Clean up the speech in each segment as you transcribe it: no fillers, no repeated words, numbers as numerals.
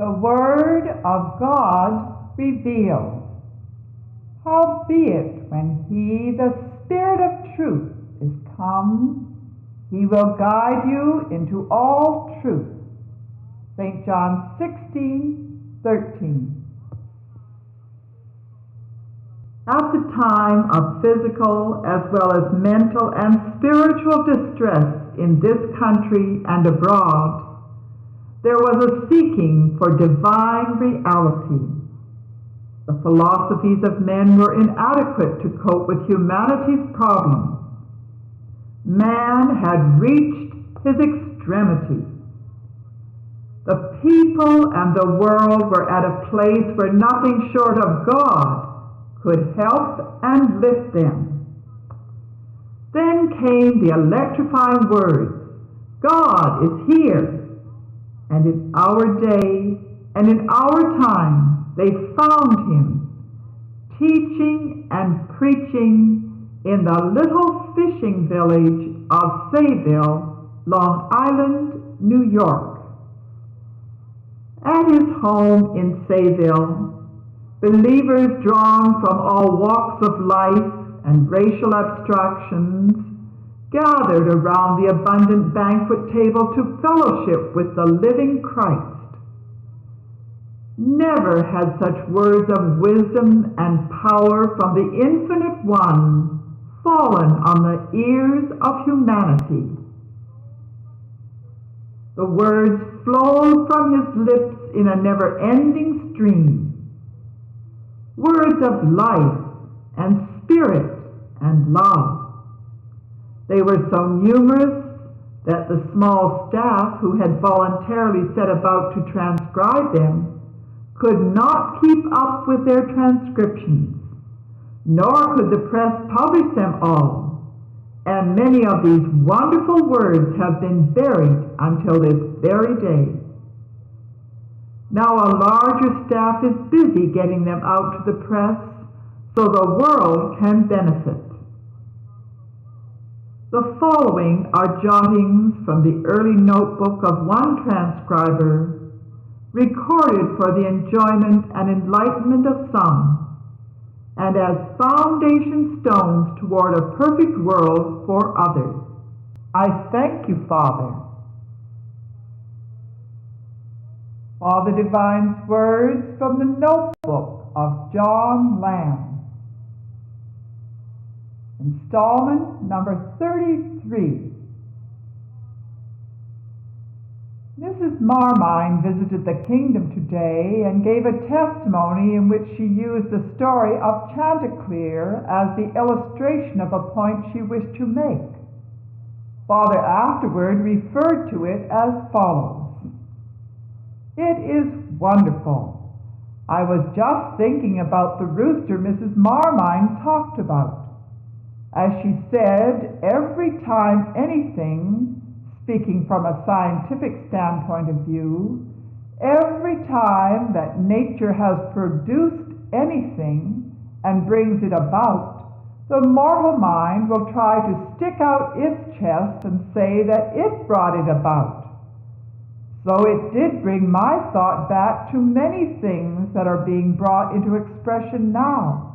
The Word of God revealed. Howbeit, when He, the Spirit of truth, is come, He will guide you into all truth. St. John 16:13. At the time of physical as well as mental and spiritual distress in this country and abroad, there was a seeking for divine reality. The philosophies of men were inadequate to cope with humanity's problems. Man had reached his extremity. The people and the world were at a place where nothing short of God could help and lift them. Then came the electrifying words, God is here. And in our day and in our time, they found Him, teaching and preaching in the little fishing village of Sayville, Long Island, New York. At his home in Sayville, believers drawn from all walks of life and racial abstractions gathered around the abundant banquet table to fellowship with the living Christ. Never had such words of wisdom and power from the Infinite One fallen on the ears of humanity. The words flowed from His lips in a never-ending stream. Words of life and spirit and love. They were so numerous that the small staff who had voluntarily set about to transcribe them could not keep up with their transcriptions, nor could the press publish them all, and many of these wonderful words have been buried until this very day. Now a larger staff is busy getting them out to the press so the world can benefit. The following are jottings from the early notebook of one transcriber, recorded for the enjoyment and enlightenment of some, and as foundation stones toward a perfect world for others. I thank you, Father. Father Divine's words from the notebook of John Lamb. Installment number 33. Mrs. Marmine visited the kingdom today and gave a testimony in which she used the story of Chanticleer as the illustration of a point she wished to make. Father afterward referred to it as follows. It is wonderful. I was just thinking about the rooster Mrs. Marmine talked about. As she said, every time anything, speaking from a scientific standpoint of view, every time that nature has produced anything and brings it about, the mortal mind will try to stick out its chest and say that it brought it about. So it did bring my thought back to many things that are being brought into expression now.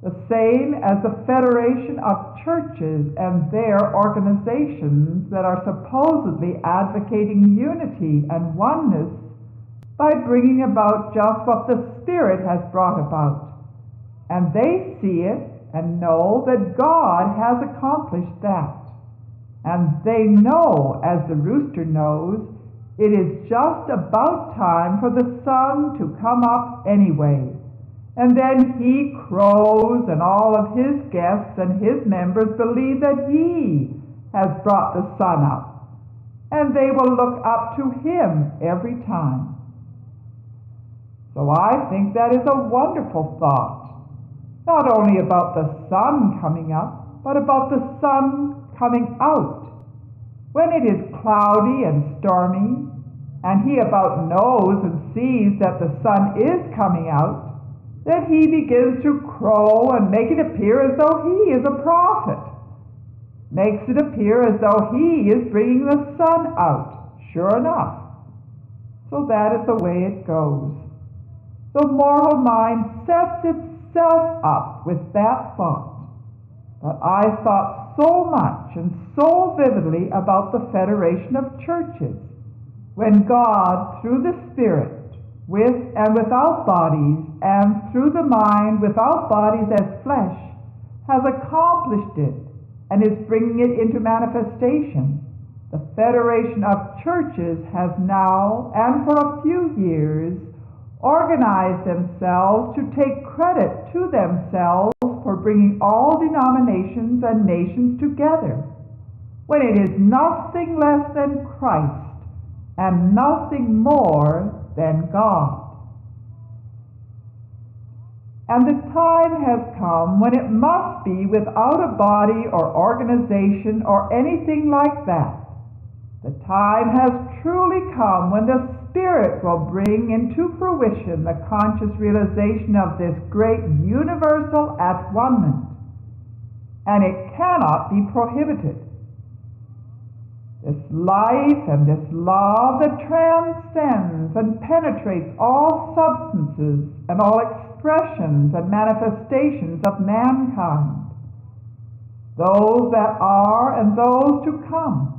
The same as the Federation of Churches and their organizations that are supposedly advocating unity and oneness by bringing about just what the Spirit has brought about. And they see it and know that God has accomplished that. And they know, as the rooster knows, it is just about time for the sun to come up anyway. And then he crows, and all of his guests and his members believe that he has brought the sun up, and they will look up to him every time. So I think that is a wonderful thought, not only about the sun coming up, but about the sun coming out. When it is cloudy and stormy, and he about knows and sees that the sun is coming out, then he begins to crow and make it appear as though he is a prophet. Makes it appear as though he is bringing the sun out, sure enough. so that is the way it goes. The mortal mind sets itself up with that thought. But I thought so much and so vividly about the federation of churches, when God, through the Spirit, with and without bodies, and through the mind without bodies as flesh, has accomplished it and is bringing it into manifestation. The federation of churches has now, and for a few years, organized themselves to take credit to themselves for bringing all denominations and nations together, when it is nothing less than Christ and nothing more than God. And the time has come when it must be without a body or organization or anything like that. The time has truly come when the Spirit will bring into fruition the conscious realization of this great universal at-one-ment, and it cannot be prohibited. This life and this love that transcends and penetrates all substances and all expressions and manifestations of mankind, those that are and those to come.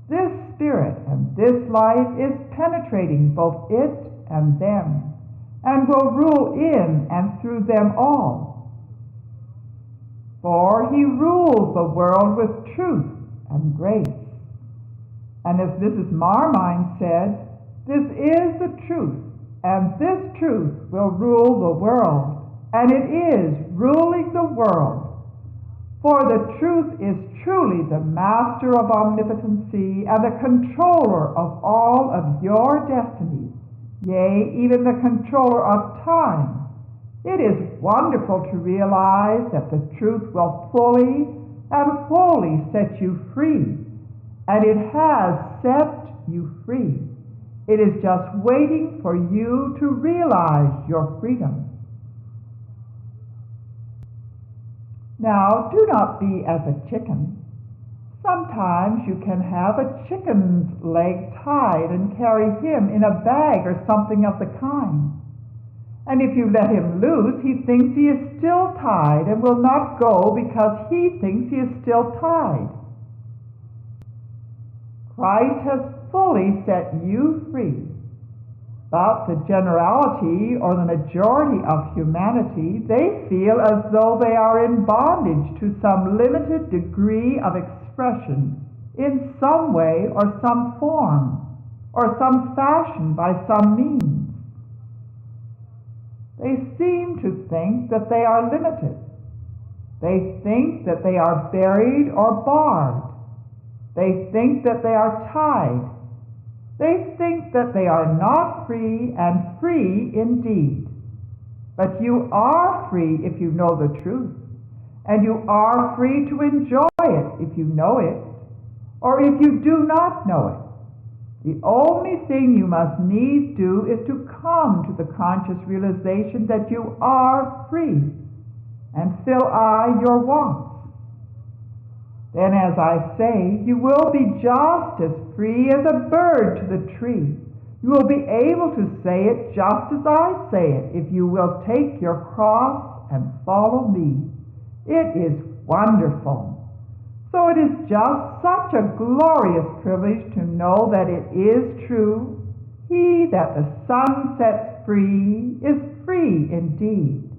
This Spirit and this life is penetrating both it and them, and will rule in and through them all. For he rules the world with truth and grace. And as Mrs. Marmine said, this is the truth, and this truth will rule the world, and it is ruling the world. For the truth is truly the master of omnipotency and the controller of all of your destinies, yea, even the controller of time. It is wonderful to realize that the truth will fully and wholly set you free, and it has set you free. It is just waiting for you to realize your freedom. Now, do not be as a chicken. Sometimes you can have a chicken's leg tied and carry him in a bag or something of the kind. And if you let him loose, he thinks he is still tied and will not go because he thinks he is still tied. Christ has fully set you free. But the generality or the majority of humanity, they feel as though they are in bondage to some limited degree of expression in some way or some form or some fashion by some means. They seem to think that they are limited. They think that they are buried or barred. They think that they are tied. They think that they are not free, and free indeed. But you are free if you know the truth, and you are free to enjoy it if you know it, or if you do not know it. The only thing you must needs do is to come to the conscious realization that you are free, and fill your wants. Then, as I say, you will be just as free as a bird to the tree. You will be able to say it just as I say it, if you will take your cross and follow me. It is wonderful. So it is just such a glorious privilege to know that it is true. He that the Son sets free is free indeed,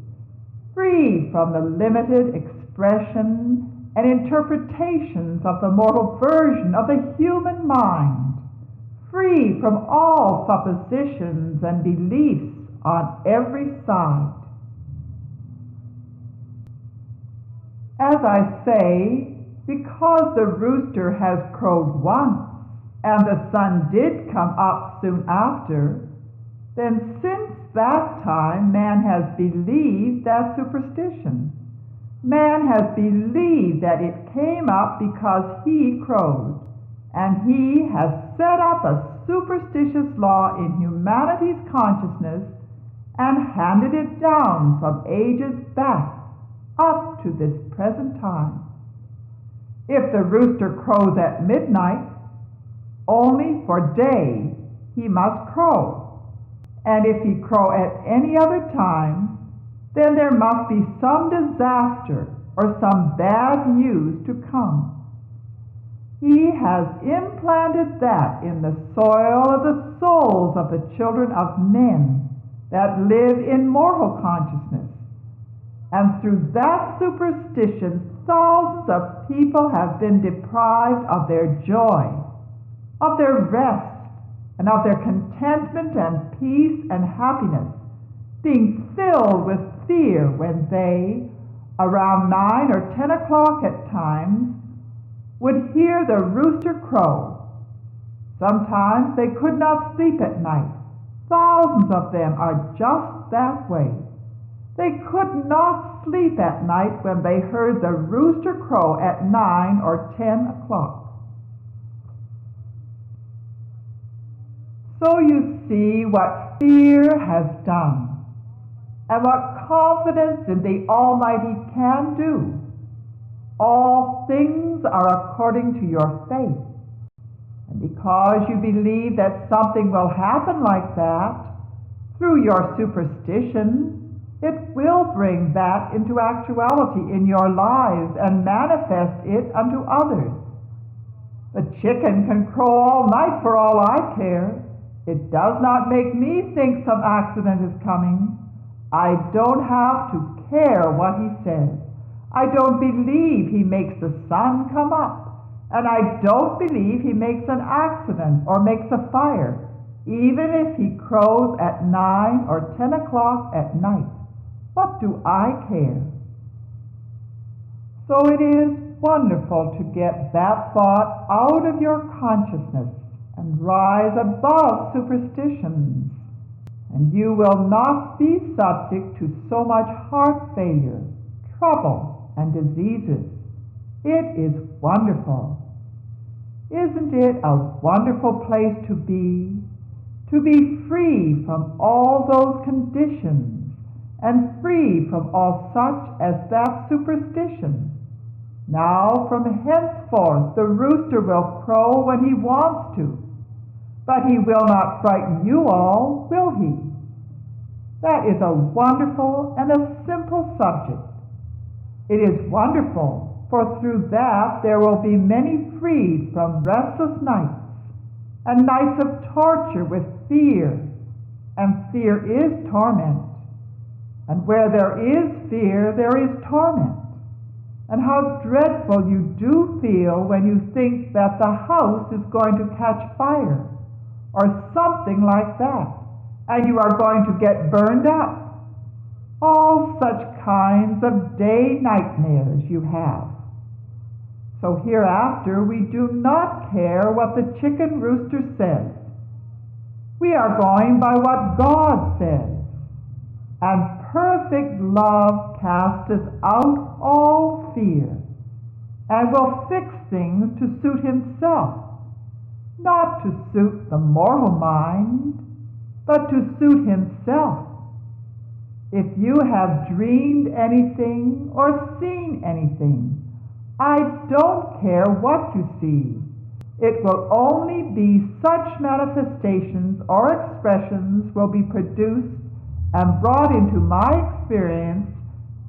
free from the limited expression and interpretations of the mortal version of the human mind, free from all suppositions and beliefs on every side. As I say, because the rooster has crowed once, and the sun did come up soon after, then since that time man has believed that superstition. Man has believed that it came up because he crowed, and he has set up a superstitious law in humanity's consciousness and handed it down from ages back up to this present time. If the rooster crows at midnight, only for day, he must crow. And if he crow at any other time, then there must be some disaster or some bad news to come. He has implanted that in the soil of the souls of the children of men that live in mortal consciousness. And through that superstition, thousands of people have been deprived of their joy, of their rest, and of their contentment and peace and happiness, being filled with fear when they, around 9 or 10 o'clock at times, would hear the rooster crow. Sometimes they could not sleep at night. Thousands of them are just that way. They could not sleep at night when they heard the rooster crow at 9 or 10 o'clock. So you see what fear has done, and what confidence in the Almighty can do. All things are according to your faith. And because you believe that something will happen like that, through your superstition, it will bring that into actuality in your lives and manifest it unto others. The chicken can crow all night for all I care. It does not make me think some accident is coming. I don't have to care what he says. I don't believe he makes the sun come up. And I don't believe he makes an accident or makes a fire, even if he crows at 9 or 10 o'clock at night. What do I care? So it is wonderful to get that thought out of your consciousness and rise above superstitions, and you will not be subject to so much heart failure, trouble, and diseases. It is wonderful. Isn't it a wonderful place to be? To be free from all those conditions and free from all such as that superstition. Now from henceforth the rooster will crow when he wants to, but he will not frighten you all, will he? That is a wonderful and a simple subject. It is wonderful, for through that there will be many freed from restless nights, and nights of torture with fear, and fear is torment. And where there is fear, there is torment. And how dreadful you do feel when you think that the house is going to catch fire, or something like that, and you are going to get burned up. All such kinds of day nightmares you have. So hereafter we do not care what the chicken rooster says. We are going by what God says. And perfect love casteth out all fear, and will fix things to suit himself, not to suit the mortal mind, but to suit himself. If you have dreamed anything or seen anything, I don't care what you see. It will only be such manifestations or expressions will be produced and brought into my experience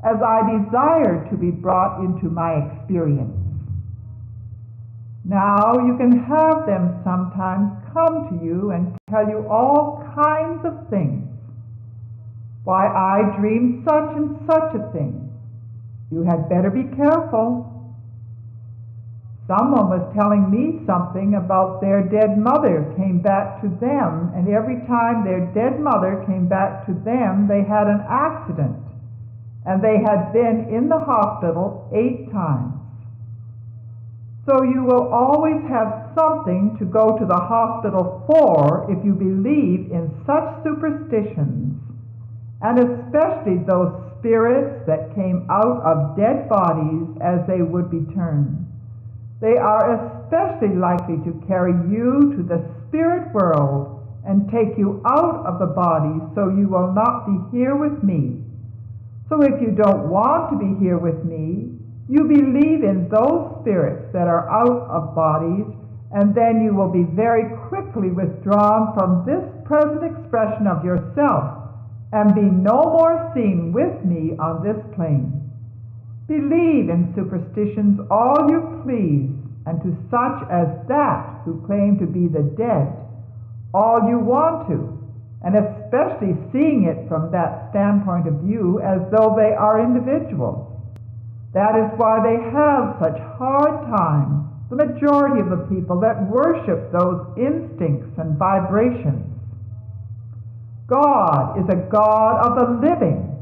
as I desire to be brought into my experience. Now you can have them sometimes come to you and tell you all kinds of things. Why, I dreamed such and such a thing. You had better be careful. Someone was telling me something about their dead mother came back to them, and every time their dead mother came back to them, they had an accident, and they had been in the hospital 8 times. So you will always have something to go to the hospital for if you believe in such superstitions, and especially those spirits that came out of dead bodies as they would be turned. They are especially likely to carry you to the spirit world and take you out of the body, so you will not be here with me. So if you don't want to be here with me, you believe in those spirits that are out of bodies, and then you will be very quickly withdrawn from this present expression of yourself, and be no more seen with me on this plane. Believe in superstitions all you please, and to such as that who claim to be the dead, all you want to, and especially seeing it from that standpoint of view as though they are individuals. That is why they have such hard times, the majority of the people that worship those instincts and vibrations. God is a God of the living,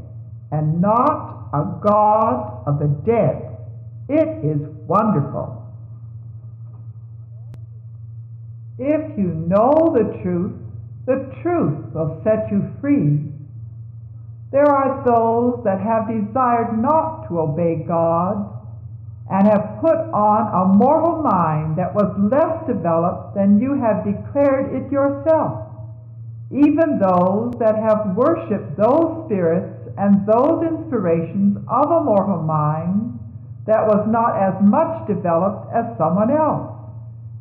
and not a God of the dead. It is wonderful. If you know the truth will set you free. There are those that have desired not to obey God and have put on a mortal mind that was less developed than you have declared it yourself. Even those that have worshipped those spirits and those inspirations of a mortal mind that was not as much developed as someone else.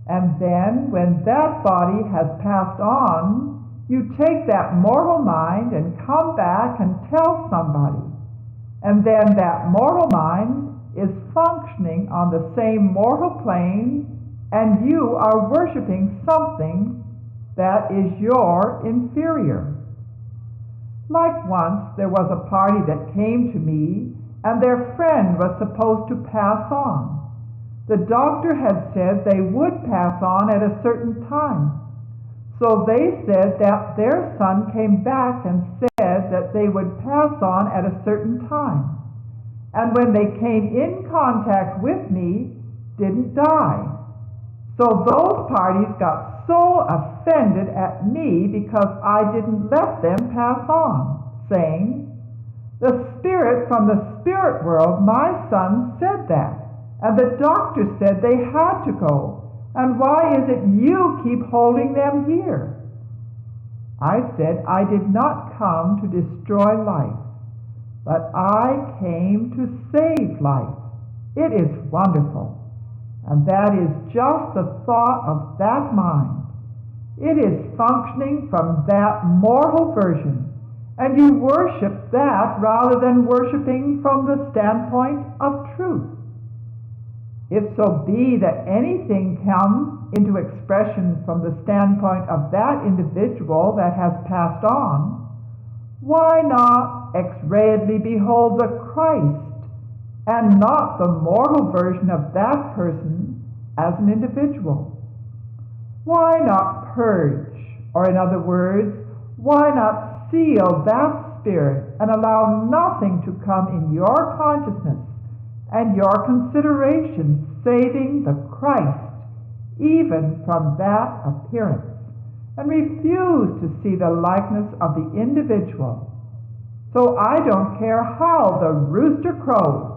And then, when that body has passed on, you take that mortal mind and come back and tell somebody. And then that mortal mind is functioning on the same mortal plane, and you are worshiping something that is your inferior. Like once, there was a party that came to me, and their friend was supposed to pass on. The doctor had said they would pass on at a certain time. So they said that their son came back and said that they would pass on at a certain time. And when they came in contact with me, didn't die. So those parties got so offended at me because I didn't let them pass on, saying, "The spirit from the spirit world, my son said that. And the doctor said they had to go. And why is it you keep holding them here?" I said I did not come to destroy life, but I came to save life. It is wonderful. And that is just the thought of that mind. It is functioning from that mortal version, and you worship that rather than worshiping from the standpoint of truth. If so be that anything comes into expression from the standpoint of that individual that has passed on, why not X-rayedly behold the Christ and not the mortal version of that person as an individual? Why not purge, or in other words, why not seal that spirit and allow nothing to come in your consciousness and your consideration saving the Christ even from that appearance, and refuse to see the likeness of the individual? So I don't care how the rooster crows,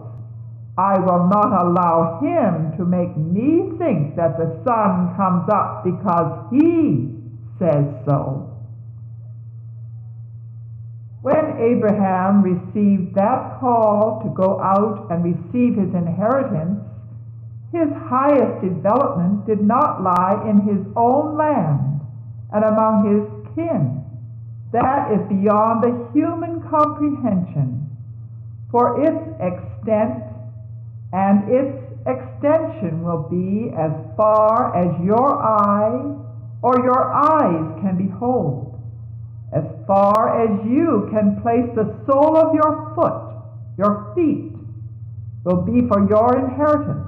I will not allow him to make me think that the sun comes up because he says so. When Abraham received that call to go out and receive his inheritance, his highest development did not lie in his own land and among his kin. That is beyond the human comprehension, for its extent and its extension will be as far as your eye or your eyes can behold. As far as you can place the sole of your foot, your feet will be for your inheritance.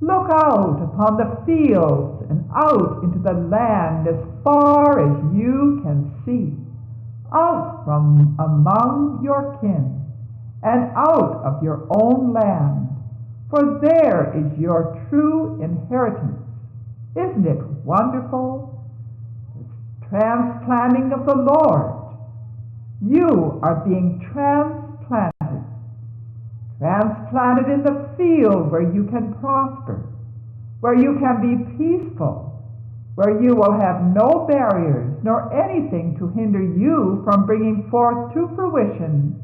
Look out upon the fields and out into the land as far as you can see, out from among your kin, and out of your own land, for there is your true inheritance. Isn't it wonderful? Transplanting of the Lord. You are being transplanted. Transplanted in the field where you can prosper, where you can be peaceful, where you will have no barriers nor anything to hinder you from bringing forth to fruition,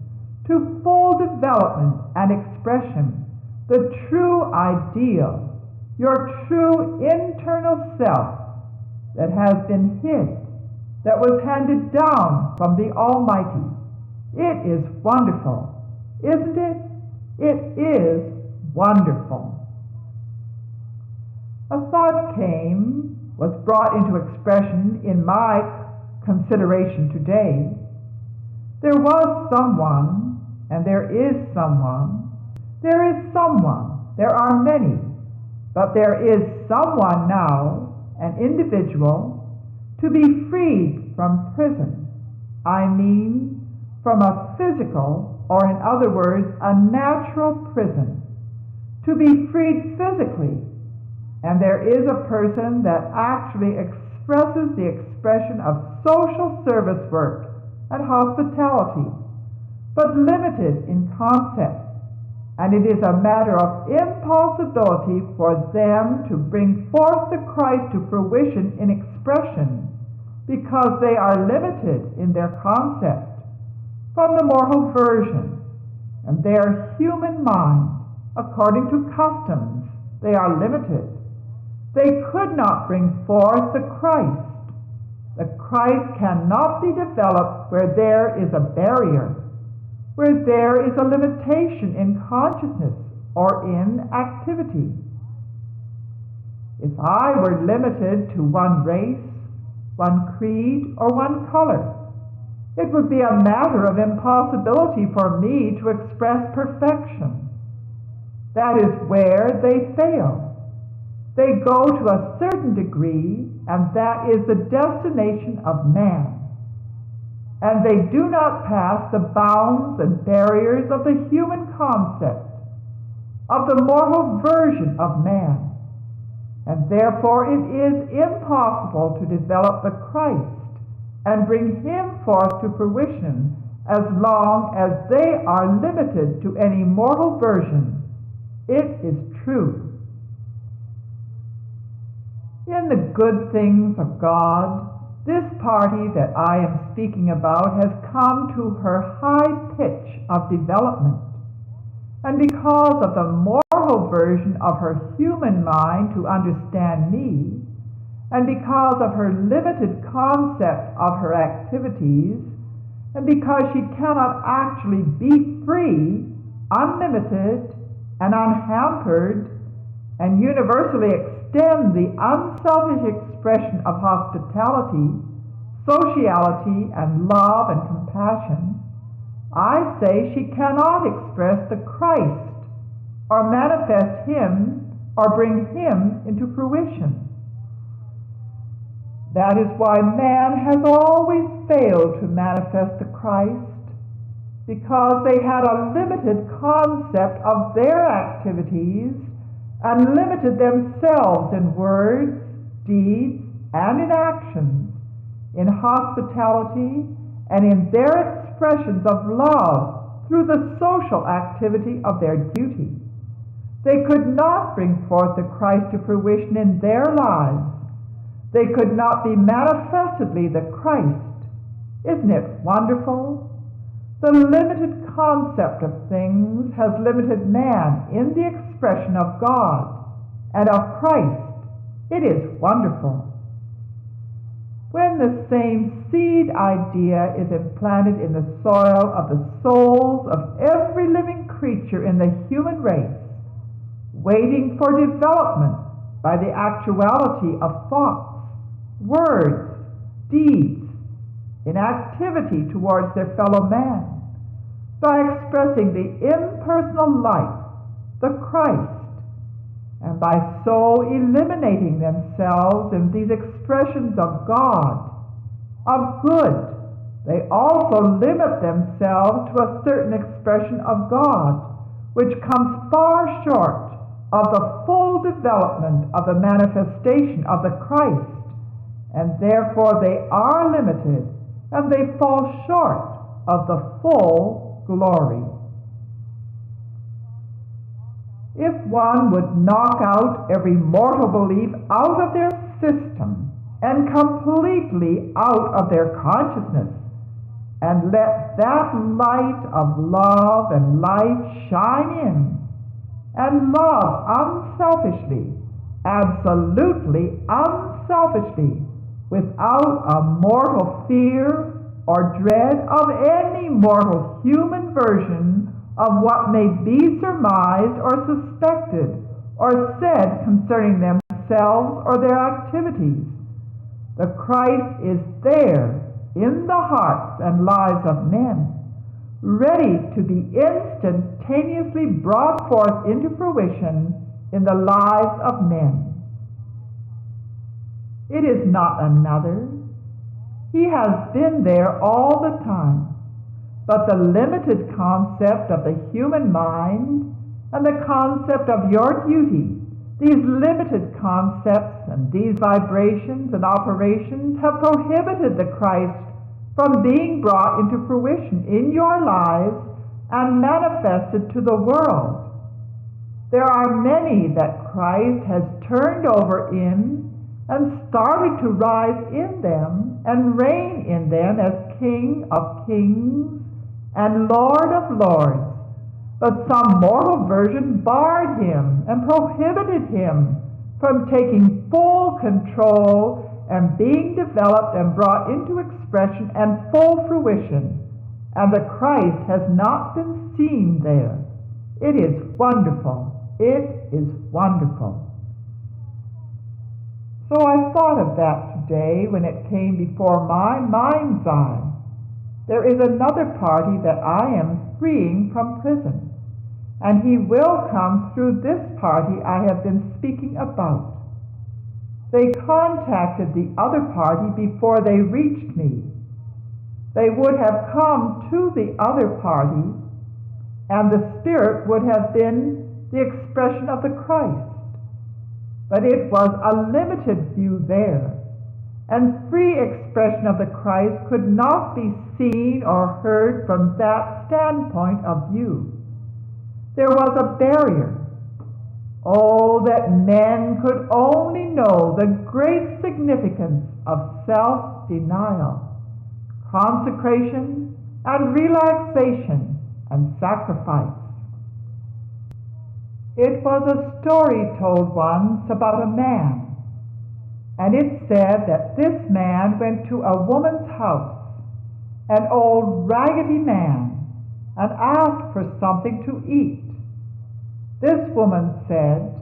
to full development and expression, the true ideal, your true internal of self that has been hid, that was handed down from the Almighty. It is wonderful, isn't it? It is wonderful. A thought was brought into expression in my consideration today. There was someone, and there is someone. There is someone. There are many. But there is someone now, an individual, to be freed from prison. I mean, from a physical, or in other words, a natural prison. To be freed physically. And there is a person that actually expresses the expression of social service work and hospitality, but limited in concept. And it is a matter of impossibility for them to bring forth the Christ to fruition in expression, because they are limited in their concept from the mortal version, and their human mind, according to customs, they are limited. They could not bring forth the Christ. The Christ cannot be developed where there is a barrier, where there is a limitation in consciousness or in activity. If I were limited to one race, one creed, or one color, it would be a matter of impossibility for me to express perfection. That is where they fail. They go to a certain degree, and that is the destination of man. And they do not pass the bounds and barriers of the human concept, of the mortal version of man. And therefore it is impossible to develop the Christ and bring him forth to fruition as long as they are limited to any mortal version. It is true. In the good things of God, this party that I am speaking about has come to her high pitch of development. And because of the moral version of her human mind to understand me, and because of her limited concept of her activities, and because she cannot actually be free, unlimited, and unhampered, and universally extend the unselfish expression of hospitality, sociality, and love and compassion, I say she cannot express the Christ, or manifest him, or bring him into fruition. That is why man has always failed to manifest the Christ, because they had a limited concept of their activities and limited themselves in words, deeds, and in actions, in hospitality, and in their expressions of love through the social activity of their duty. They could not bring forth the Christ to fruition in their lives. They could not be manifestedly the Christ. Isn't it wonderful? The limited concept of things has limited man in the expression of God and of Christ. It is wonderful. When the same seed idea is implanted in the soil of the souls of every living creature in the human race, waiting for development by the actuality of thoughts, words, deeds, in activity towards their fellow man, by expressing the impersonal life, the Christ, and by so eliminating themselves in these expressions of God, of good, they also limit themselves to a certain expression of God, which comes far short of the full development of the manifestation of the Christ, and therefore they are limited, and they fall short of the full glory. If one would knock out every mortal belief out of their system and completely out of their consciousness, and let that light of love and life shine in, and love unselfishly, absolutely unselfishly, without a mortal fear or dread of any mortal human version of what may be surmised or suspected or said concerning themselves or their activities. The Christ is there in the hearts and lives of men, ready to be instantaneously brought forth into fruition in the lives of men. It is not another. He has been there all the time, but the limited concept of the human mind and the concept of your duty, these limited concepts and these vibrations and operations have prohibited the Christ from being brought into fruition in your lives and manifested to the world. There are many that Christ has turned over in and started to rise in them and reign in them as King of kings and Lord of lords. But some mortal version barred him and prohibited him from taking full control and being developed and brought into expression and full fruition. And the Christ has not been seen there. It is wonderful. It is wonderful. So I thought of that today when it came before my mind's eye. There is another party that I am freeing from prison, and he will come through this party I have been speaking about. They contacted the other party before they reached me. They would have come to the other party, and the Spirit would have been the expression of the Christ. But it was a limited view there, and free expression of the Christ could not be seen or heard from that standpoint of view. There was a barrier. Oh, that men could only know the great significance of self-denial, consecration, and relaxation and sacrifice. It was a story told once about a man, and it said that this man went to a woman's house, an old raggedy man, and asked for something to eat. This woman said,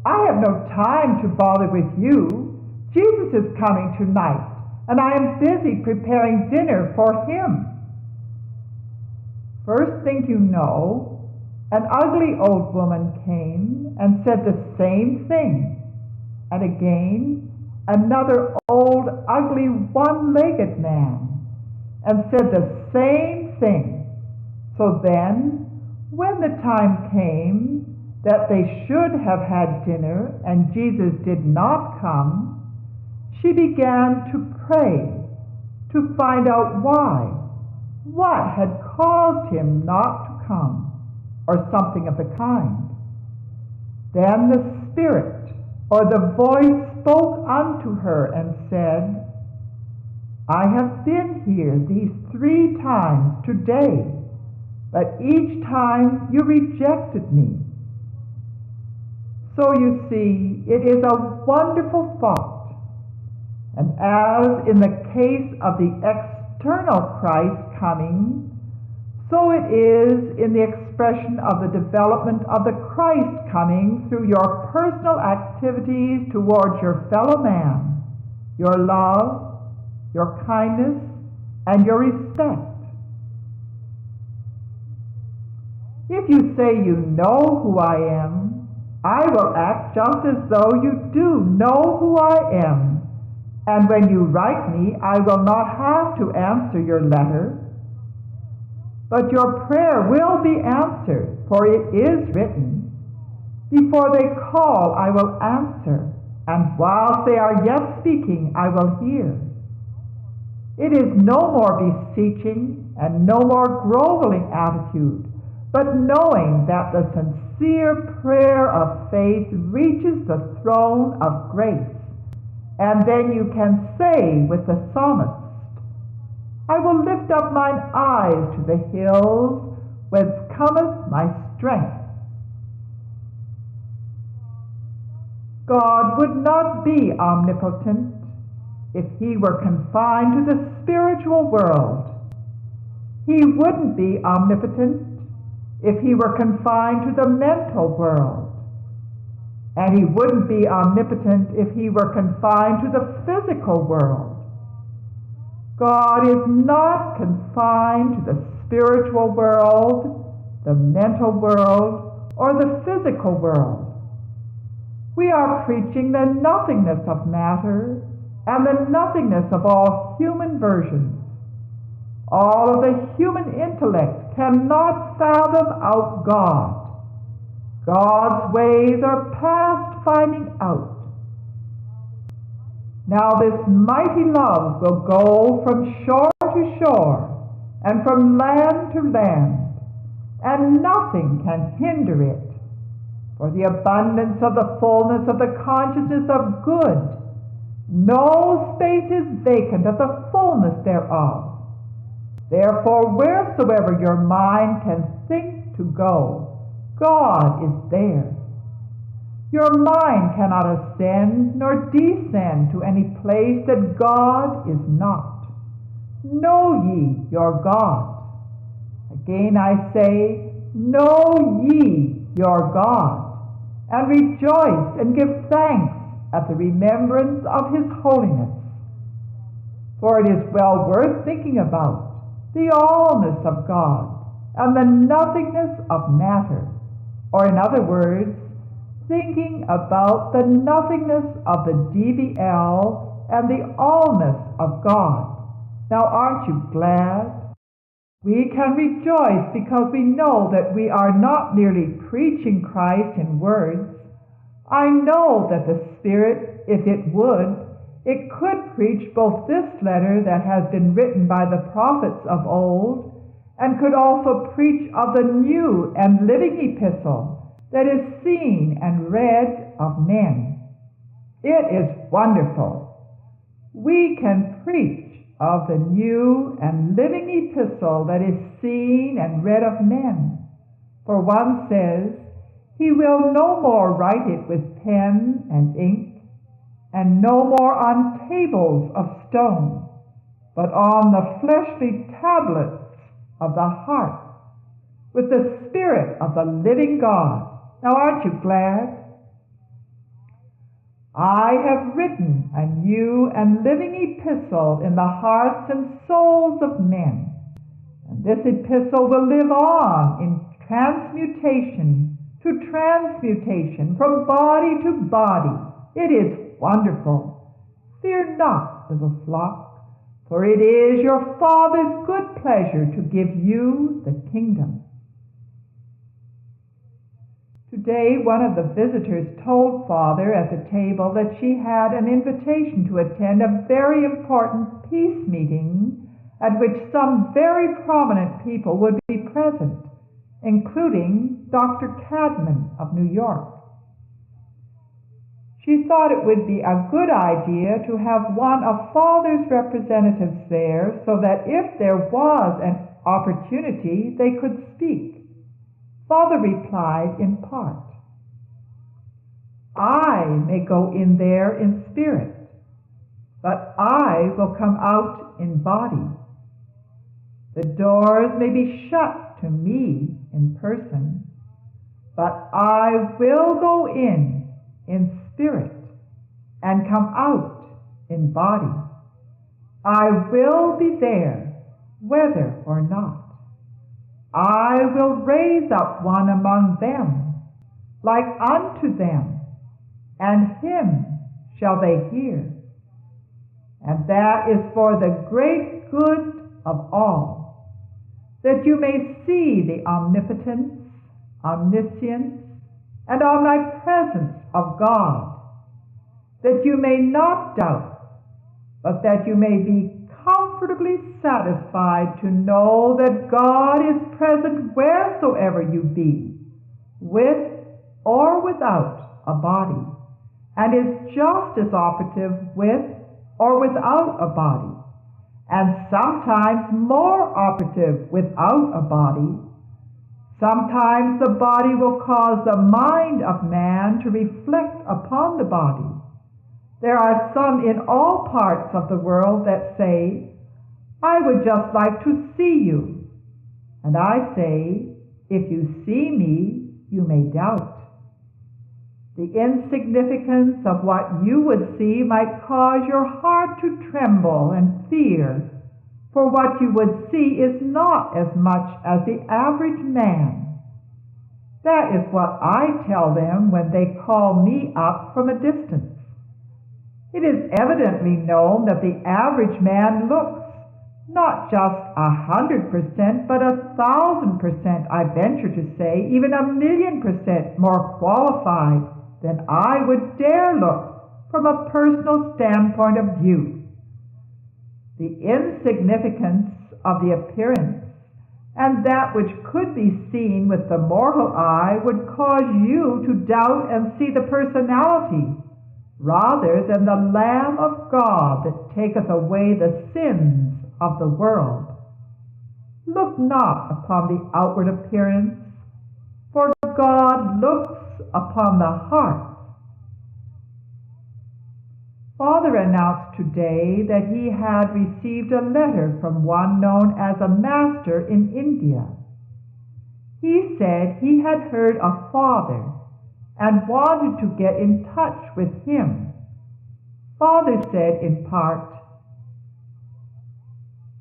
"I have no time to bother with you. Jesus is coming tonight, and I am busy preparing dinner for him." First thing you know, an ugly old woman came and said the same thing, and again another old, ugly, one-legged man, and said the same thing. So then, when the time came that they should have had dinner and Jesus did not come, she began to pray to find out why, what had caused him not to come, or something of the kind. Then the Spirit or the voice spoke unto her and said, "I have been here these 3 times today, but each time you rejected me." So you see, it is a wonderful thought. And as in the case of the external Christ coming, so it is in the expression of the development of the Christ coming through your personal activities towards your fellow man, your love, your kindness, and your respect. If you say you know who I am, I will act just as though you do know who I am. And when you write me, I will not have to answer your letter, but your prayer will be answered, for it is written, "Before they call, I will answer, and whilst they are yet speaking, I will hear." It is no more beseeching and no more groveling attitude, but knowing that the sincere prayer of faith reaches the throne of grace, and then you can say with the psalmist, "I will lift up mine eyes to the hills, whence cometh my strength." God would not be omnipotent if he were confined to the spiritual world. He wouldn't be omnipotent if he were confined to the mental world. And he wouldn't be omnipotent if he were confined to the physical world. God is not confined to the spiritual world, the mental world, or the physical world. We are preaching the nothingness of matter and the nothingness of all human versions. All of the human intellect cannot fathom out God. God's ways are past finding out. Now this mighty love will go from shore to shore and from land to land, and nothing can hinder it. For the abundance of the fullness of the consciousness of good, no space is vacant of the fullness thereof. Therefore, wheresoever your mind can think to go, God is there. Your mind cannot ascend nor descend to any place that God is not. Know ye your God. Again I say, know ye your God, and rejoice and give thanks at the remembrance of his holiness. For it is well worth thinking about the allness of God and the nothingness of matter, or in other words, thinking about the nothingness of the DVL and the allness of God. Now aren't you glad? We can rejoice because we know that we are not merely preaching Christ in words. I know that the Spirit, if it would, it could preach both this letter that has been written by the prophets of old, and could also preach of the new and living epistle that is seen and read of men. It is wonderful. We can preach of the new and living epistle that is seen and read of men. For one says, he will no more write it with pen and ink, and no more on tables of stone, but on the fleshly tablets of the heart, with the Spirit of the living God. Now aren't you glad? I have written a new and living epistle in the hearts and souls of men, and this epistle will live on in transmutation to transmutation, from body to body. It is wonderful. Fear not, little flock, for it is your Father's good pleasure to give you the kingdom. Today, one of the visitors told Father at the table that she had an invitation to attend a very important peace meeting at which some very prominent people would be present, including Dr. Cadman of New York. She thought it would be a good idea to have one of Father's representatives there so that if there was an opportunity, they could speak. Father replied in part, I may go in there in spirit, but I will come out in body. The doors may be shut to me in person, but I will go in spirit and come out in body. I will be there, whether or not. I will raise up one among them, like unto them, and him shall they hear. And that is for the great good of all, that you may see the omnipotence, omniscience, and omnipresence of God, that you may not doubt, but that you may be comfortably satisfied to know that God is present wheresoever you be, with or without a body, and is just as operative with or without a body, and sometimes more operative without a body, Sometimes the body will cause the mind of man to reflect upon the body. There are some in all parts of the world that say, "I would just like to see you." And I say, if you see me, you may doubt. The insignificance of what you would see might cause your heart to tremble and fear, for what you would see is not as much as the average man. That is what I tell them when they call me up from a distance. It is evidently known that the average man looks not just 100%, but 1,000%, I venture to say, even 1,000,000% more qualified than I would dare look from a personal standpoint of view. The insignificance of the appearance and that which could be seen with the mortal eye would cause you to doubt and see the personality rather than the Lamb of God that taketh away the sins of the world. Look not upon the outward appearance, for God looks upon the heart. Father announced today that he had received a letter from one known as a master in India. He said he had heard of Father and wanted to get in touch with him. Father said in part,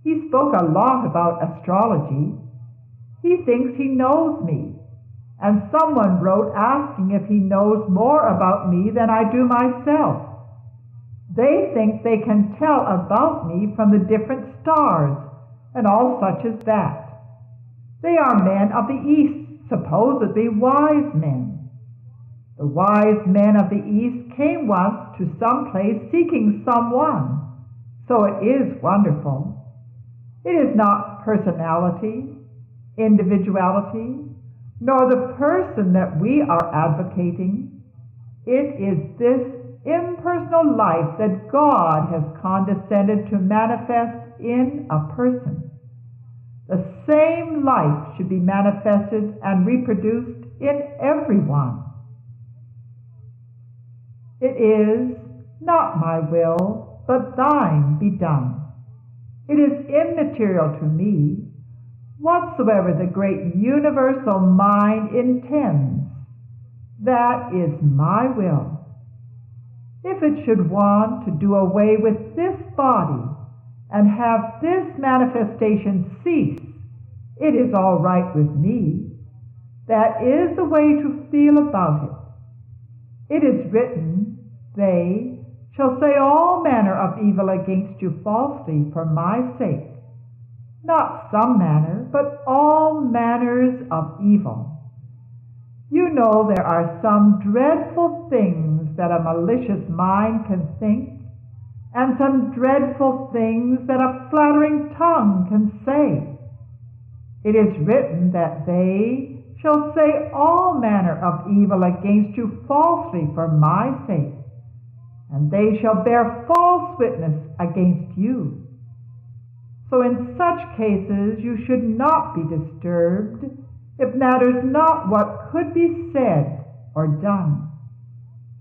he spoke a lot about astrology. He thinks he knows me, and someone wrote asking if he knows more about me than I do myself. They think they can tell about me from the different stars and all such as that. They are men of the East, supposedly wise men. The wise men of the East came once to some place seeking someone, so it is wonderful. It is not personality, individuality, nor the person that we are advocating. It is this impersonal life that God has condescended to manifest in a person. The same life should be manifested and reproduced in everyone. It is not my will, but thine be done. It is immaterial to me. Whatsoever the great universal mind intends, that is my will. If it should want to do away with this body and have this manifestation cease, it is all right with me. That is the way to feel about it. It is written, they shall say all manner of evil against you falsely for my sake. Not some manner, but all manners of evil. You know there are some dreadful things that a malicious mind can think, and some dreadful things that a flattering tongue can say. It is written that they shall say all manner of evil against you falsely for my sake, and they shall bear false witness against you. So in such cases you should not be disturbed. It matters not what could be said or done.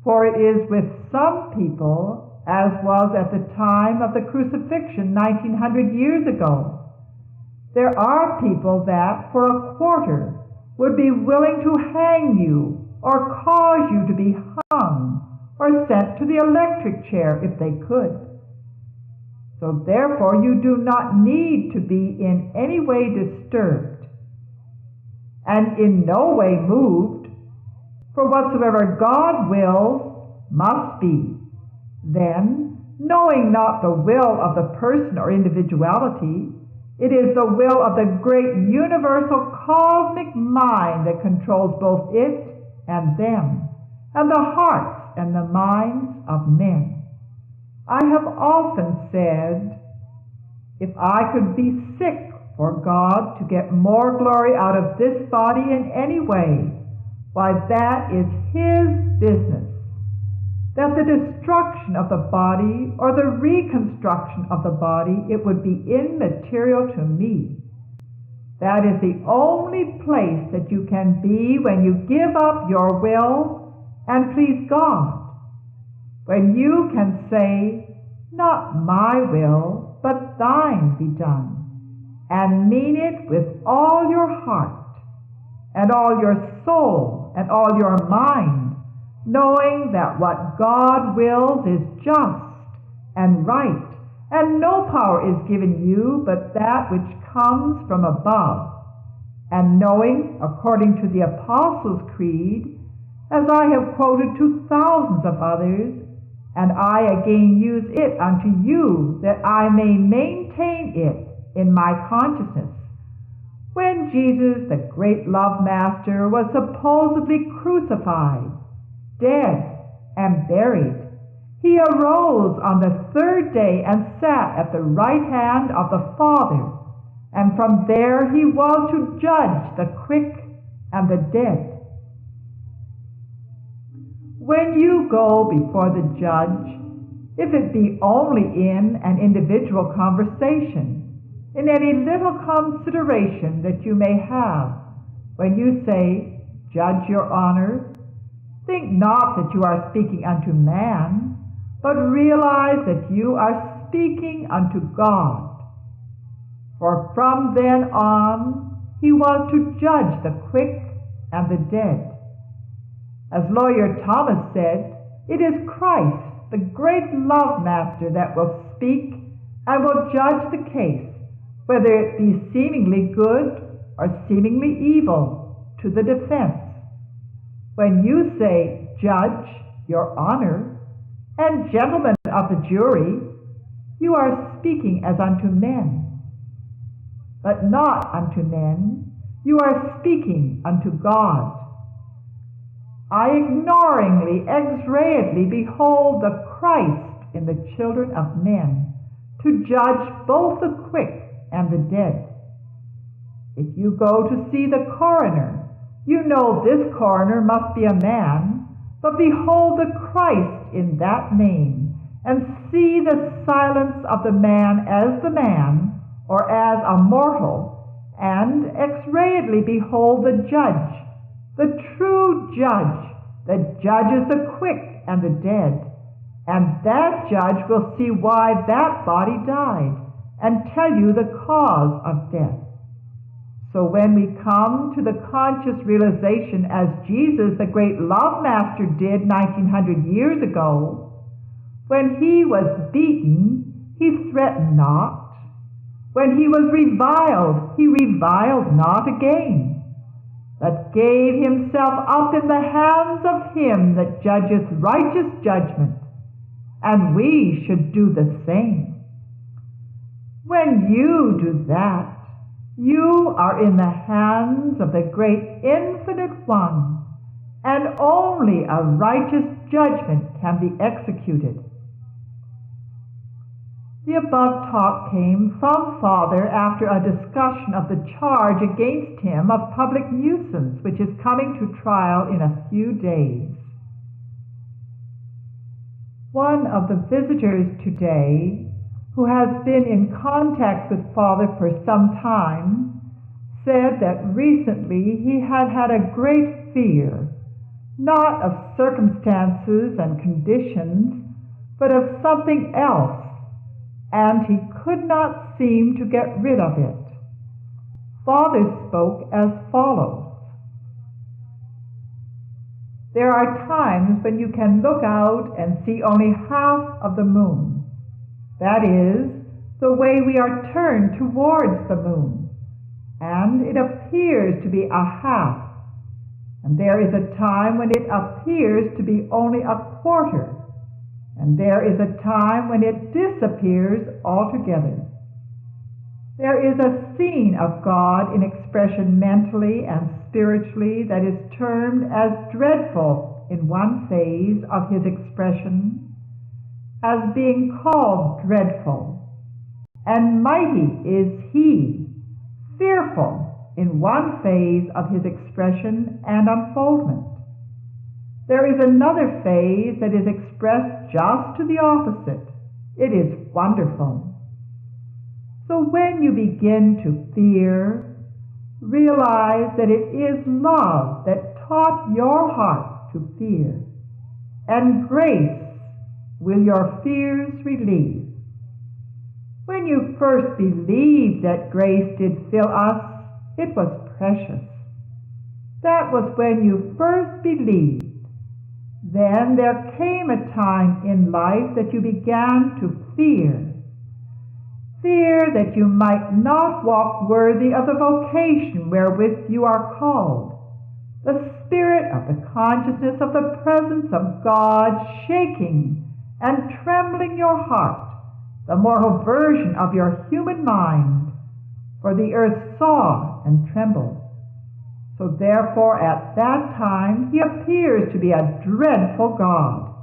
For it is with some people, as was at the time of the crucifixion 1900 years ago. There are people that, for a quarter, would be willing to hang you or cause you to be hung or sent to the electric chair if they could. So therefore you do not need to be in any way disturbed and in no way moved, for whatsoever God wills must be. Then, knowing not the will of the person or individuality, it is the will of the great universal cosmic mind that controls both it and them, and the hearts and the minds of men. I have often said, if I could be sick for God to get more glory out of this body in any way, why that is His business. That the destruction of the body or the reconstruction of the body, it would be immaterial to me. That is the only place that you can be when you give up your will and please God. When you can say, "Not my will, but thine be done," and mean it with all your heart and all your soul and all your mind, knowing that what God wills is just and right, and no power is given you but that which comes from above, and knowing, according to the Apostles' Creed, as I have quoted to thousands of others, and I again use it unto you, that I may maintain it in my consciousness. When Jesus, the great love master, was supposedly crucified, dead, and buried, he arose on the third day and sat at the right hand of the Father, and from there he was to judge the quick and the dead. When you go before the judge, if it be only in an individual conversation, in any little consideration that you may have, when you say, "Judge, your honor," think not that you are speaking unto man, but realize that you are speaking unto God. For from then on, he was to judge the quick and the dead. As Lawyer Thomas said, it is Christ, the great love master, that will speak and will judge the case, whether it be seemingly good or seemingly evil, to the defense. When you say, "Judge, your honor," and "Gentlemen of the jury," you are speaking as unto men. But not unto men, you are speaking unto God. I ignoringly, X-rayedly behold the Christ in the children of men, to judge both the quick and the dead. If you go to see the coroner, you know this coroner must be a man, but behold the Christ in that name, and see the silence of the man as the man, or as a mortal, and X-rayedly behold the judge, the true judge, that judges the quick and the dead, and that judge will see why that body died, and tell you the cause of death. So when we come to the conscious realization, as Jesus, the great love master, did 1900 years ago, when he was beaten, he threatened not. When he was reviled, he reviled not again, but gave himself up in the hands of him that judgeth righteous judgment, and we should do the same. When you do that, you are in the hands of the great infinite one, and only a righteous judgment can be executed. The above talk came from Father after a discussion of the charge against him of public nuisance, which is coming to trial in a few days. One of the visitors today, who has been in contact with Father for some time, said that recently he had had a great fear, not of circumstances and conditions, but of something else, and he could not seem to get rid of it. Father spoke as follows: there are times when you can look out and see only half of the moon. That is, the way we are turned towards the moon, and it appears to be a half. And there is a time when it appears to be only a quarter, and there is a time when it disappears altogether. There is a scene of God in expression mentally and spiritually that is termed as dreadful in one phase of his expression, as being called dreadful, and mighty is he, fearful in one phase of his expression and unfoldment. There is another phase that is expressed just to the opposite. It is wonderful. So when you begin to fear, realize that it is love that taught your heart to fear, and grace will your fears relieve. When you first believed that grace did fill us, it was precious. That was when you first believed. Then there came a time in life that you began to fear. Fear that you might not walk worthy of the vocation wherewith you are called. The spirit of the consciousness of the presence of God shaking and trembling your heart, the mortal version of your human mind, for the earth saw and trembled. So therefore at that time he appears to be a dreadful God.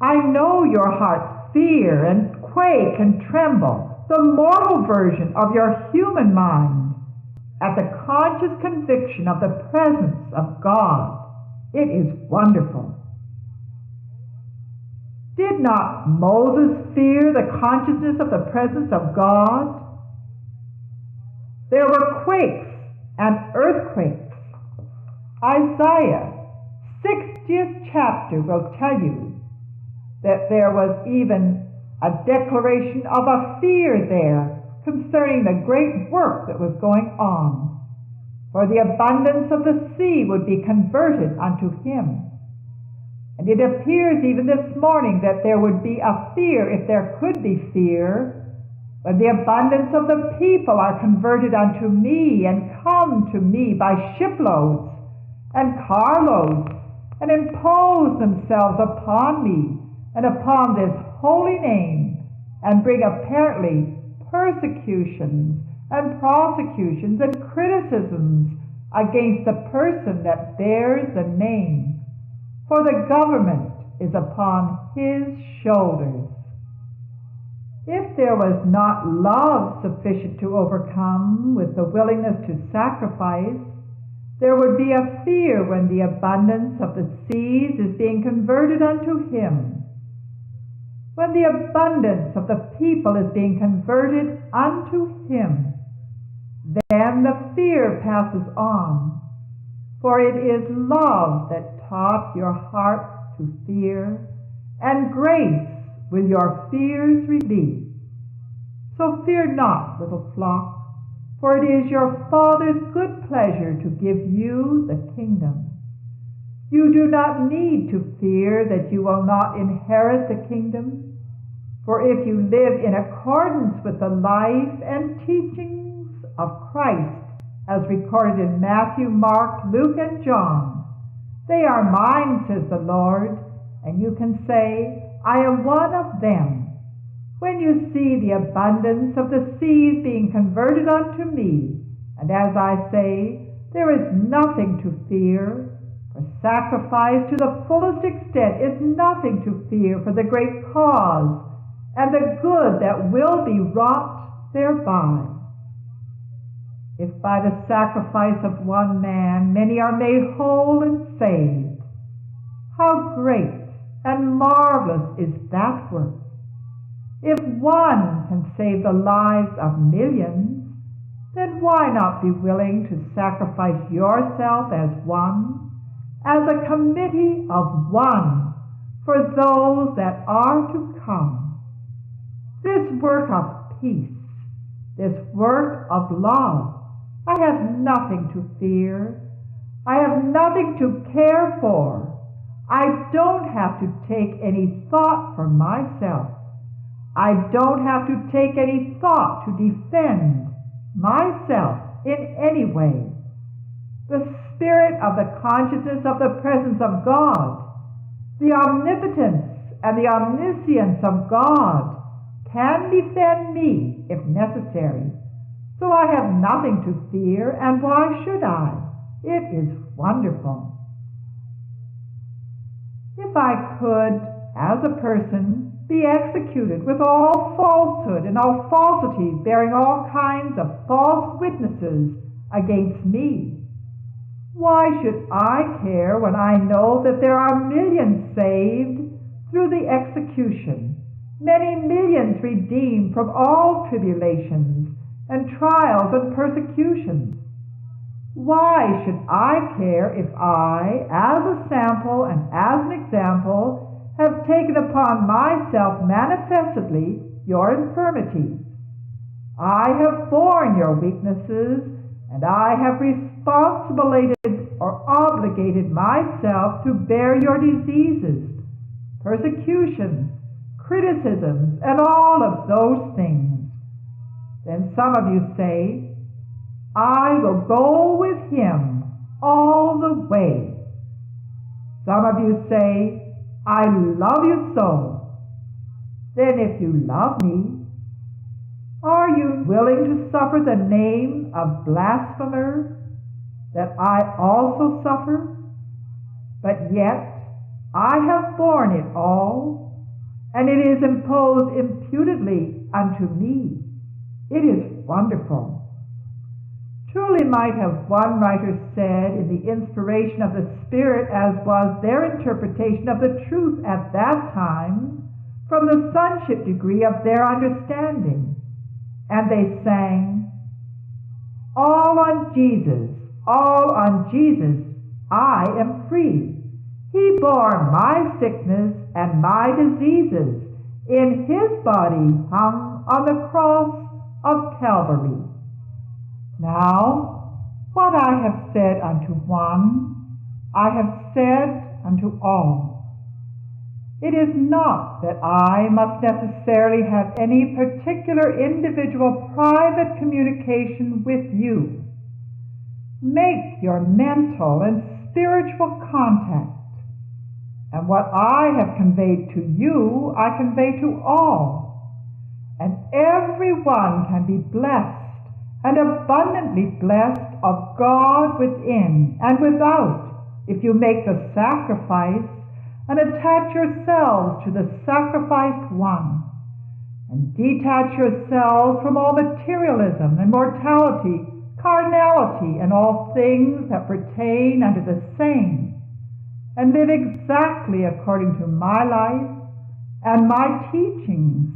I know your hearts fear and quake and tremble, the mortal version of your human mind, at the conscious conviction of the presence of God. It is wonderful. Did not Moses fear the consciousness of the presence of God? There were quakes and earthquakes. Isaiah, 60th chapter, will tell you that there was even a declaration of a fear there concerning the great work that was going on. For the abundance of the sea would be converted unto him. And it appears even this morning that there would be a fear, if there could be fear, when the abundance of the people are converted unto me and come to me by shiploads and carloads and impose themselves upon me and upon this holy name, and bring apparently persecutions and prosecutions and criticisms against the person that bears the name, for the government is upon his shoulders. If there was not love sufficient to overcome with the willingness to sacrifice, there would be a fear when the abundance of the seas is being converted unto him. When the abundance of the people is being converted unto him, then the fear passes on, for it is love that taught your heart to fear, and grace will your fears relieve. So fear not, little flock, for it is your Father's good pleasure to give you the kingdom. You do not need to fear that you will not inherit the kingdom, for if you live in accordance with the life and teachings of Christ, as recorded in Matthew, Mark, Luke, and John, they are mine, says the Lord, and you can say, I am one of them. When you see the abundance of the seas being converted unto me, and as I say, there is nothing to fear, for sacrifice to the fullest extent is nothing to fear for the great cause, and the good that will be wrought thereby. If by the sacrifice of one man many are made whole and saved, how great and marvelous is that work! If one can save the lives of millions, then why not be willing to sacrifice yourself as one, as a committee of one, for those that are to come? This work of peace, this work of love, I have nothing to fear. I have nothing to care for. I don't have to take any thought for myself. I don't have to take any thought to defend myself in any way. The spirit of the consciousness of the presence of God, the omnipotence and the omniscience of God can defend me if necessary. So I have nothing to fear, and why should I? It is wonderful. If I could, as a person, be executed with all falsehood and all falsity, bearing all kinds of false witnesses against me, why should I care when I know that there are millions saved through the execution, many millions redeemed from all tribulations and trials and persecutions? Why should I care if I, as a sample and as an example, have taken upon myself manifestly your infirmities? I have borne your weaknesses, and I have responsiblated or obligated myself to bear your diseases, persecutions, criticisms, and all of those things. Then some of you say, I will go with him all the way. Some of you say, I love you so. Then if you love me, are you willing to suffer the name of blasphemer that I also suffer? But yet I have borne it all, and it is imposed imputedly unto me. It is wonderful. Truly might have one writer said in the inspiration of the Spirit, as was their interpretation of the truth at that time, from the sonship degree of their understanding. And they sang, all on Jesus, I am free. He bore my sickness and my diseases, in his body hung on the cross of Calvary. Now, what I have said unto one, I have said unto all. It is not that I must necessarily have any particular individual private communication with you. Make your mental and spiritual contact, and what I have conveyed to you, I convey to all, and everyone can be blessed and abundantly blessed of God within and without, if you make the sacrifice and attach yourselves to the sacrificed one, and detach yourselves from all materialism and mortality, carnality, and all things that pertain unto the same, and live exactly according to my life and my teachings,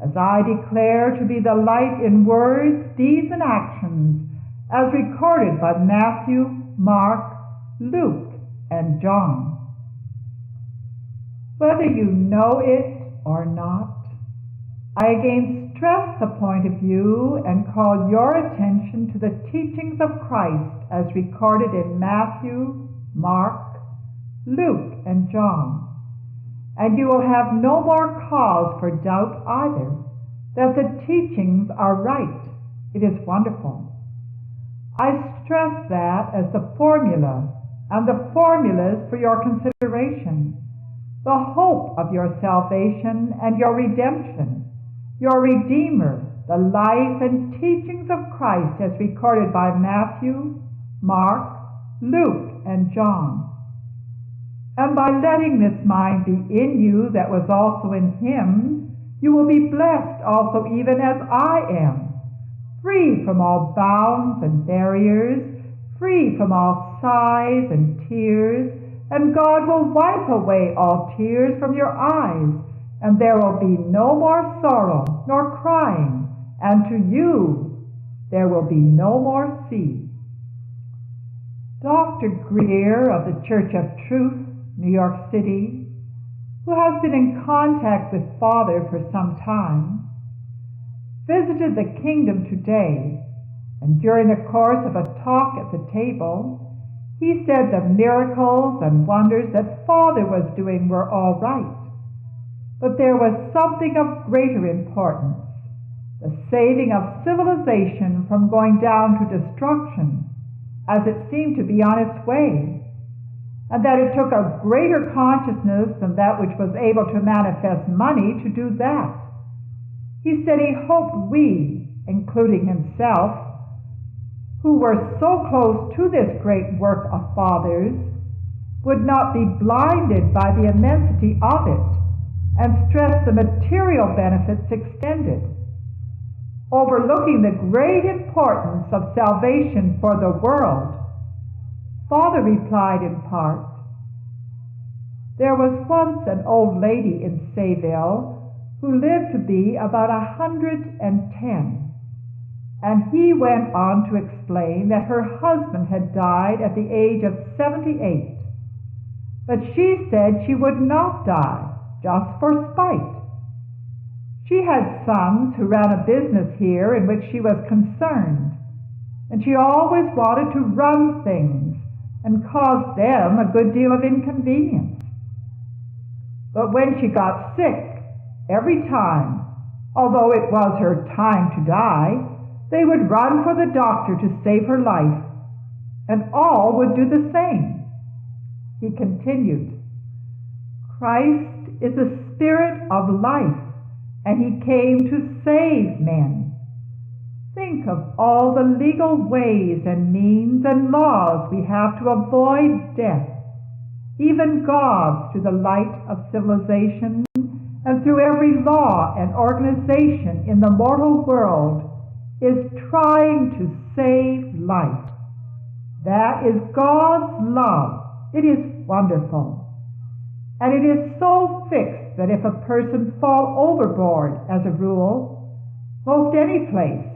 as I declare to be the life in words, deeds, and actions, as recorded by Matthew, Mark, Luke, and John. Whether you know it or not, I again stress the point of view and call your attention to the teachings of Christ as recorded in Matthew, Mark, Luke, and John. And you will have no more cause for doubt either, that the teachings are right. It is wonderful. I stress that as the formula and the formulas for your consideration, the hope of your salvation and your redemption, your Redeemer, the life and teachings of Christ as recorded by Matthew, Mark, Luke, and John. And by letting this mind be in you that was also in him, you will be blessed also even as I am, free from all bounds and barriers, free from all sighs and tears, and God will wipe away all tears from your eyes, and there will be no more sorrow nor crying, and to you there will be no more sea. Dr. Greer of the Church of Truth, New York City, who has been in contact with Father for some time, visited the Kingdom today, and during the course of a talk at the table, he said the miracles and wonders that Father was doing were all right, but there was something of greater importance, the saving of civilization from going down to destruction, as it seemed to be on its way, and that it took a greater consciousness than that which was able to manifest money to do that. He said he hoped we, including himself, who were so close to this great work of Father's, would not be blinded by the immensity of it and stress the material benefits extended, overlooking the great importance of salvation for the world. Father replied in part, there was once an old lady in Sayville who lived to be about 110. And he went on to explain that her husband had died at the age of 78. But she said she would not die, just for spite. She had sons who ran a business here in which she was concerned, and she always wanted to run things and caused them a good deal of inconvenience. But when she got sick, every time, although it was her time to die, they would run for the doctor to save her life, and all would do the same. He continued, Christ is the Spirit of life, and he came to save men. Think of all the legal ways and means and laws we have to avoid death. Even God, through the light of civilization and through every law and organization in the mortal world, is trying to save life. That is God's love. It is wonderful. And it is so fixed that if a person fall overboard, as a rule, most any place,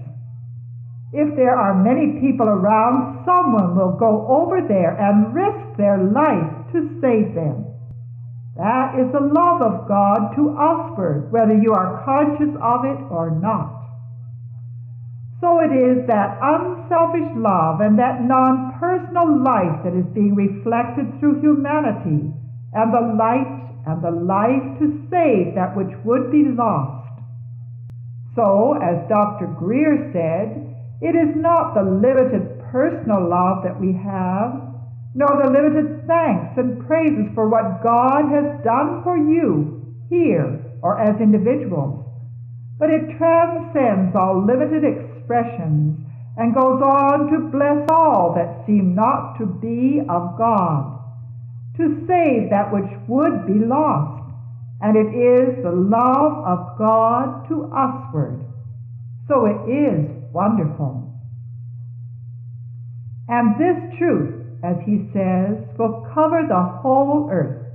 if there are many people around, someone will go over there and risk their life to save them. That is the love of God to usward, whether you are conscious of it or not. So it is that unselfish love and that non-personal life that is being reflected through humanity, and the light and the life to save that which would be lost. So, as Dr. Greer said, it is not the limited personal love that we have, nor the limited thanks and praises for what God has done for you here or as individuals, but it transcends all limited expressions and goes on to bless all that seem not to be of God, to save that which would be lost, and it is the love of God to usward. So it is wonderful. And this truth, as he says, will cover the whole earth.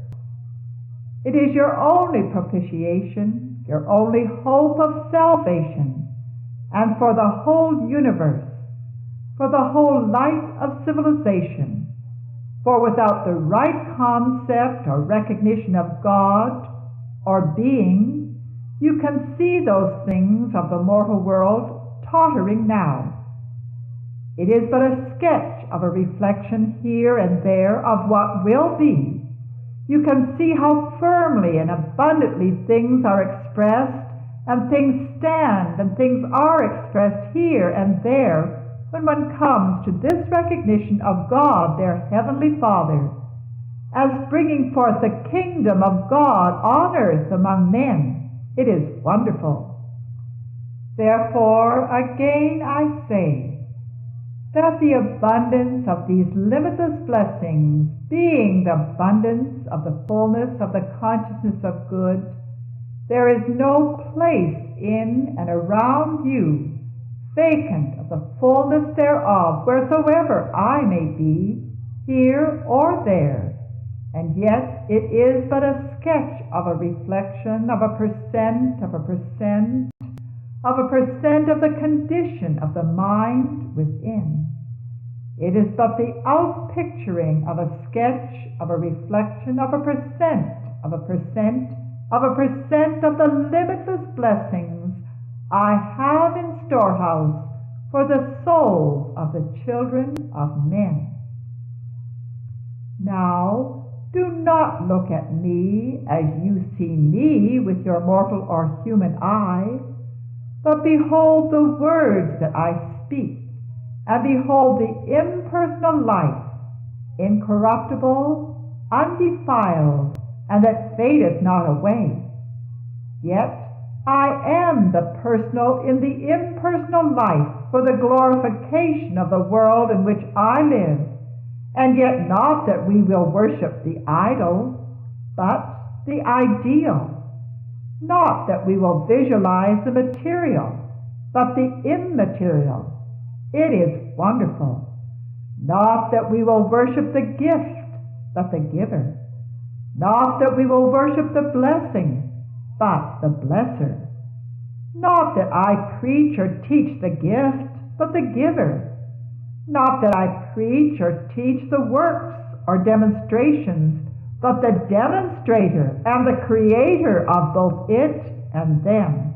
It is your only propitiation, your only hope of salvation, and for the whole universe, for the whole light of civilization. For without the right concept or recognition of God or being, you can see those things of the mortal world tottering now. It is but a sketch of a reflection here and there of what will be. You can see how firmly and abundantly things are expressed, and things stand, and things are expressed here and there, when one comes to this recognition of God, their Heavenly Father, as bringing forth the kingdom of God on earth among men. It is wonderful. Therefore, again I say, that the abundance of these limitless blessings, being the abundance of the fullness of the consciousness of good, there is no place in and around you vacant of the fullness thereof, wheresoever I may be, here or there. And yet it is but a sketch of a reflection of a percent of a percent of a percent of the condition of the mind within. It is but the outpicturing of a sketch of a reflection of a percent of a percent of a percent of the limitless blessings I have in storehouse for the souls of the children of men. Now, do not look at me as you see me with your mortal or human eye, but behold the words that I speak, and behold the impersonal life, incorruptible, undefiled, and that fadeth not away. Yet I am the personal in the impersonal life for the glorification of the world in which I live, and yet not that we will worship the idol, but the ideal. Not that we will visualize the material, but the immaterial. It is wonderful. Not that we will worship the gift, but the giver. Not that we will worship the blessing, but the blesser. Not that I preach or teach the gift, but the giver. Not that I preach or teach the works or demonstrations, but the demonstrator and the creator of both it and them.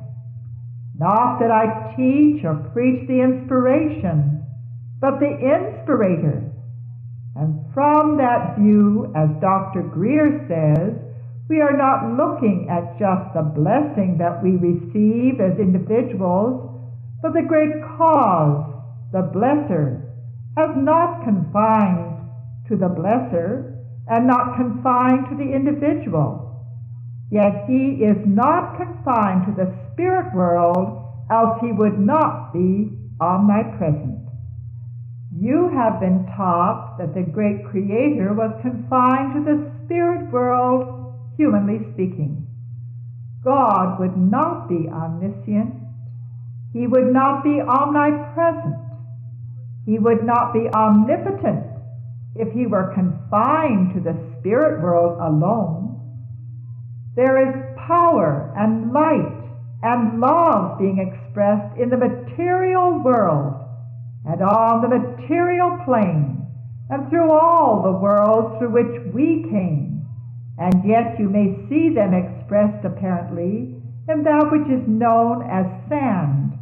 Not that I teach or preach the inspiration, but the inspirator. And from that view, as Dr. Greer says, we are not looking at just the blessing that we receive as individuals, but the great cause, the blesser, has not confined to the blesser and not confined to the individual. Yet he is not confined to the spirit world, else he would not be omnipresent. You have been taught that the great Creator was confined to the spirit world, humanly speaking. God would not be omniscient. He would not be omnipresent. He would not be omnipotent if he were confined to the spirit world alone. There is power and light and love being expressed in the material world and on the material plane and through all the worlds through which we came, and yet you may see them expressed apparently in that which is known as sand.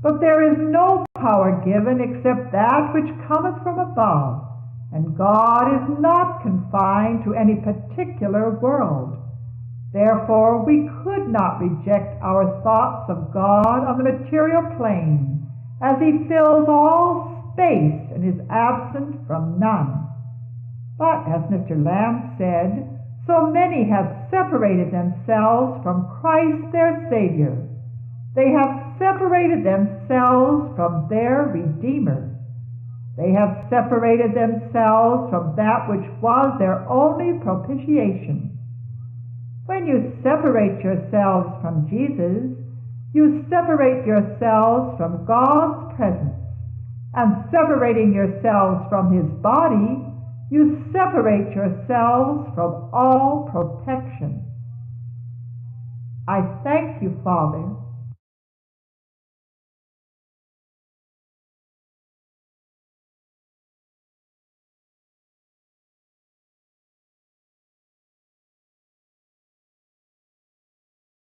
But there is no power given except that which cometh from above, and God is not confined to any particular world. Therefore, we could not reject our thoughts of God on the material plane, as he fills all space and is absent from none. But, as Mr. Lamb said, so many have separated themselves from Christ their Savior. They have separated themselves from their Redeemer. They have separated themselves from that which was their only propitiation. When you separate yourselves from Jesus, you separate yourselves from God's presence, and separating yourselves from his body, you separate yourselves from all protection. I thank you, Father,